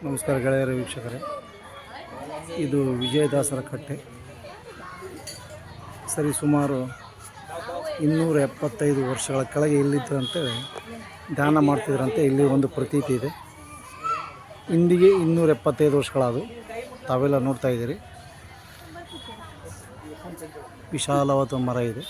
ನಮಸ್ಕಾರ ಗೆಳೆಯರ ವೀಕ್ಷಕರೇ, ಇದು ವಿಜಯದಾಸರ ಕಟ್ಟೆ. ಸರಿ ಸುಮಾರು 275 ವರ್ಷಗಳ ಕೆಳಗೆ ಇಲ್ಲಿದ್ದಂತೆ ಧ್ಯಾನ ಮಾಡ್ತಿದ್ರಂತೆ. ಇಲ್ಲಿ ಒಂದು ಪ್ರತೀತಿ ಇದೆ. ಇಂದಿಗೆ 275 ವರ್ಷಗಳಾದವು. ತಾವೆಲ್ಲ ನೋಡ್ತಾ ಇದ್ದೀರಿ, ವಿಶಾಲವಾದ ಮರ ಇದೆ.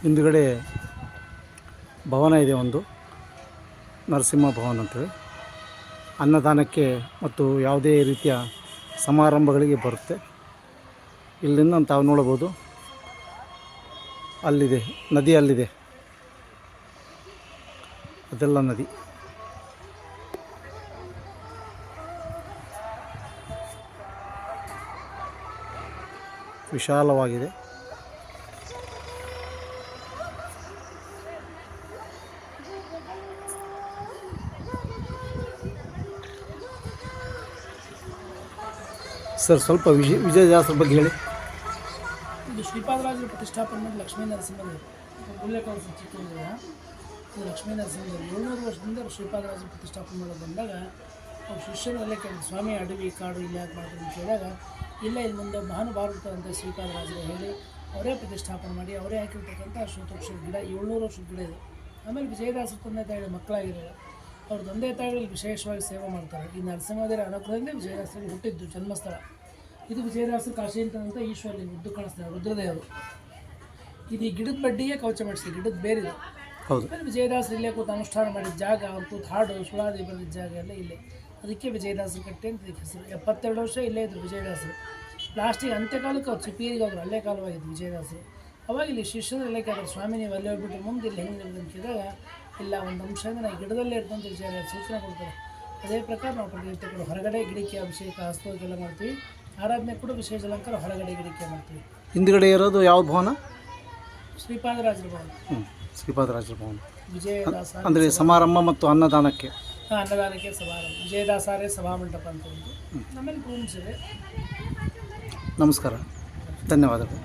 ಹಿಂದುಗಡೆ ಭವನ ಇದೆ, ಒಂದು ನರಸಿಂಹ ಭವನ ಅಂತೇಳಿ. ಅನ್ನದಾನಕ್ಕೆ ಮತ್ತು ಯಾವುದೇ ರೀತಿಯ ಸಮಾರಂಭಗಳಿಗೆ ಬರುತ್ತೆ. ಇಲ್ಲಿಂದ ತಾವು ನೋಡಬಹುದು, ಅಲ್ಲಿದೆ ನದಿ, ಅಲ್ಲಿದೆ ಅದೆಲ್ಲ ನದಿ. ವಿಶಾಲವಾಗಿದೆ. ಸರ್, ಸ್ವಲ್ಪ ವಿಜಯದಾಸರ ಬಗ್ಗೆ ಹೇಳಿ. ಇದು ಶ್ರೀಪಾದರಾಜರ ಪ್ರತಿಷ್ಠಾಪನೆ ಮಾಡಿ ಲಕ್ಷ್ಮೀ ನರಸಿಂಹದೇವರು ಉಲ್ಲೇಖ ಚಿತ್ರದುರ್ಗ. ಇದು ಲಕ್ಷ್ಮೀ ನರಸಿಂಹದೇವರು 700 ವರ್ಷದಿಂದ ಶ್ರೀಪಾದರಾಜರ ಪ್ರತಿಷ್ಠಾಪನೆ ಮಾಡೋದು ಬಂದಾಗ ಅವ್ರ ಶಿಷ್ಯರು ಅಲ್ಲೇ ಕೇಳಿದ್ರು, ಸ್ವಾಮಿ ಅಡವಿ ಕಾಡು ಇಲ್ಲ ಯಾಕೆ ಮಾಡ್ತಾರೆ ಅಂತ ಕೇಳಿದಾಗ, ಇಲ್ಲ ಇಲ್ಲಿ ಮುಂದೆ ಮಹಾನುಭಾವರು ಅಂತ ಶ್ರೀಪಾದರಾಜರು ಹೇಳಿ ಅವರೇ ಪ್ರತಿಷ್ಠಾಪನೆ ಮಾಡಿ ಅವರೇ ಹಾಕಿರ್ತಕ್ಕಂಥ ಅಶ್ವತ್ಥವೃಕ್ಷ ಗಿಡ 700 ವರ್ಷದ ಗಿಡ ಇದೆ. ಆಮೇಲೆ ವಿಜಯದಾಸರ ತಂದೆ ತಾಯಿ ಮಕ್ಕಳಾಗಿರೋರು ಅವ್ರ ತಂದೆ ತಾಯಿಗಳಲ್ಲಿ ವಿಶೇಷವಾಗಿ ಸೇವೆ ಮಾಡ್ತಾರೆ. ಈ ನರಸಿಂಹದೇವರ ಅನುಗ್ರಹದಿಂದ ವಿಜಯದಾಸರಿಗೆ ಹುಟ್ಟಿದ್ದು ಜನ್ಮಸ್ಥಳ. ಇದು ವಿಜಯದಾಸರು ಕಾಶಿ ಅಂತ ಈಶ್ವರಲ್ಲಿ ಉದ್ದು ಕಾಣಿಸ್ತಾರೆ, ರುದ್ರದೇವರು. ಇದು ಈ ಗಿಡದ ಬಡ್ಡಿಗೆ ಕವಚ ಮಾಡಿಸಿ, ಗಿಡದ ಬೇರಿದೆ. ಹೌದು. ವಿಜಯದಾಸರು ಇಲ್ಲೇ ಕೂತು ಅನುಷ್ಠಾನ ಮಾಡಿದ ಜಾಗ, ಅವ್ರು ಕೂತು ಹಾಡು ಸುಳಾದಿ ಬರೆದಿದ್ದ ಜಾಗ ಎಲ್ಲ ಇಲ್ಲೇ. ಅದಕ್ಕೆ ವಿಜಯದಾಸರ ಕಟ್ಟೆ ಅಂತ ಹೆಸರು. 72 ವರ್ಷ ಇಲ್ಲೇ ಇದ್ರು ವಿಜಯದಾಸರು. ಲಾಸ್ಟಿಗೆ ಅಂತ್ಯಕಾಲಕ್ಕೆ ಅವ್ರು ಚಿಪಿಯರಿಗೆ ಹೋದ್ರು, ಅಲ್ಲೇ ಕಾಲವಾಗಿದ್ದು ವಿಜಯದಾಸರು. ಅವಾಗ ಇಲ್ಲಿ ಶಿಷ್ಯರು ಎಲ್ಲೇ ಕೇಳಿದ್ರು, ಸ್ವಾಮಿ ನೀವು ಅಲ್ಲೇ ಹೋಗ್ಬಿಟ್ಟು ಮುಂದೆ ಇಲ್ಲಿ ಹೆಂಗೆ ಅಂತ ಕೇಳಿದಾಗ, ಇಲ್ಲ ಒಂದು ಅಂಶ ಅಂದರೆ ಗಿಡದಲ್ಲೇ ಇರ್ತಂತ ವಿಜಯದಾಸರು ಸೂಚನೆ ಕೊಡ್ತಾರೆ. ಅದೇ ಪ್ರಕಾರ ನಾವು ಪ್ರತಿನಿತ್ಯ ಹೊರಗಡೆ ಗಿಡಕ್ಕೆ ಅಭಿಷೇಕ ಹಸ್ತೋಕ್ಕೆಲ್ಲ ಮಾಡ್ತೀವಿ. ಆರಾಧನೆ ಕೂಡ ವಿಶೇಷ ಅಲಂಕಾರ ಹೊರಗಡೆ ಗಿಡಕ್ಕೆ ಮಾಡ್ತೀವಿ. ಹಿಂದುಗಡೆ ಇರೋದು ಯಾವ ಭವನ? ಶ್ರೀಪಾದರಾಜರ ಭವನ. ಶ್ರೀಪಾದರಾಜರ ಭವನ. ವಿಜಯದಾಸ ಅಂದರೆ ಸಮಾರಂಭ ಮತ್ತು ಅನ್ನದಾನಕ್ಕೆ. ಅನ್ನದಾನಕ್ಕೆ ಸಮಾರಂಭ. ವಿಜಯದಾಸಾರೇ ಸಭಾಮಂಟಪ ಅಂತ ಒಂದು. ನಮ್ಮಲ್ಲಿ ರೂಮ್ಸ್ ಇದೆ. ನಮಸ್ಕಾರ, ಧನ್ಯವಾದಗಳು.